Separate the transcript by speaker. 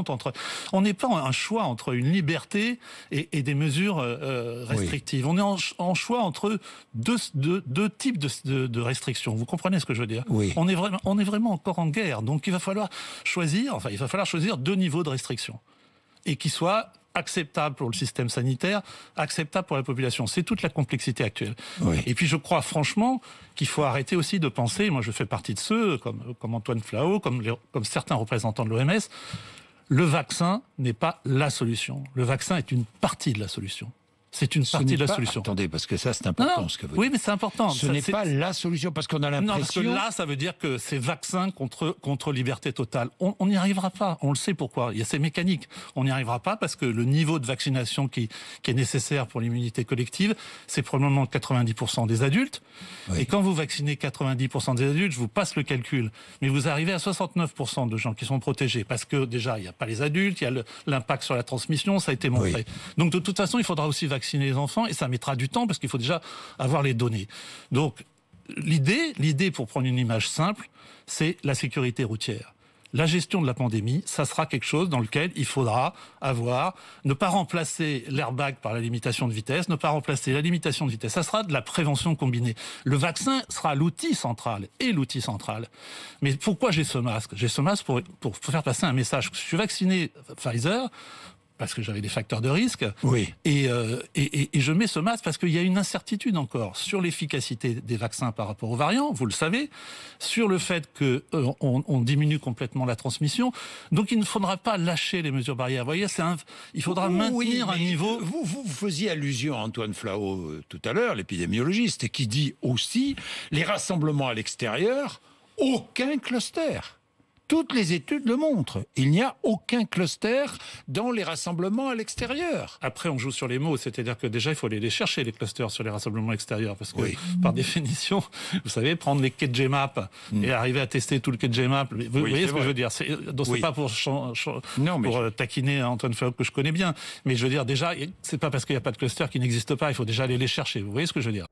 Speaker 1: compte entre... On n'est pas un choix entre une liberté et des mesures restrictives. On est en choix entre deux types de restrictions. Vous comprenez ce que je veux dire?
Speaker 2: Oui.
Speaker 1: On est vraiment encore en guerre. Donc il va falloir choisir deux niveaux de restrictions. Et qui soient acceptable pour le système sanitaire, acceptable pour la population. C'est toute la complexité actuelle.
Speaker 2: Oui.
Speaker 1: Et puis je crois franchement qu'il faut arrêter aussi de penser, moi je fais partie de ceux, comme Antoine Flahault, comme certains représentants de l'OMS, le vaccin n'est pas la solution. Le vaccin est une partie de la solution. C'est une partie de la solution.
Speaker 2: Attendez, parce que ça, c'est important ce que vous dites.
Speaker 1: Oui, mais c'est important.
Speaker 2: Ce n'est pas la solution, parce qu'on a l'impression...
Speaker 1: Non, parce que là, ça veut dire que c'est vaccin contre liberté totale. On n'y arrivera pas. On le sait pourquoi. Il y a ces mécaniques. On n'y arrivera pas parce que le niveau de vaccination qui est nécessaire pour l'immunité collective, c'est probablement 90% des adultes. Oui. Et quand vous vaccinez 90% des adultes, je vous passe le calcul, mais vous arrivez à 69% de gens qui sont protégés. Parce que déjà, il n'y a pas les adultes, il y a l'impact sur la transmission, ça a été montré. Oui. Donc de toute façon, il faudra aussi vacciner les enfants, et ça mettra du temps parce qu'il faut déjà avoir les données. Donc, l'idée pour prendre une image simple, c'est la sécurité routière. La gestion de la pandémie, ça sera quelque chose dans lequel il faudra ne pas remplacer l'airbag par la limitation de vitesse, ne pas remplacer la limitation de vitesse. Ça sera de la prévention combinée. Le vaccin sera l'outil central. Mais pourquoi j'ai ce masque? J'ai ce masque pour faire passer un message. Je suis vacciné Pfizer, parce que j'avais des facteurs de risque,
Speaker 2: oui.
Speaker 1: Et je mets ce masque parce qu'il y a une incertitude encore sur l'efficacité des vaccins par rapport aux variants, vous le savez, sur le fait qu'on diminue complètement la transmission. Donc il ne faudra pas lâcher les mesures barrières. Vous voyez, il faudra maintenir un niveau...
Speaker 2: Vous faisiez allusion à Antoine Flahault tout à l'heure, l'épidémiologiste, qui dit aussi les rassemblements à l'extérieur, aucun cluster. Toutes les études le montrent. Il n'y a aucun cluster dans les rassemblements à l'extérieur.
Speaker 1: Après, on joue sur les mots. C'est-à-dire que déjà, il faut aller les chercher, les clusters sur les rassemblements extérieurs. Parce que, par définition, vous savez, prendre les KGMAP et arriver à tester tout le KGMAP. Vous voyez ce que je veux dire? Donc, c'est pas pour taquiner Antoine Flahault que je connais bien. Mais je veux dire, déjà, c'est pas parce qu'il n'y a pas de cluster qu'il n'existe pas. Il faut déjà aller les chercher. Vous voyez ce que je veux dire?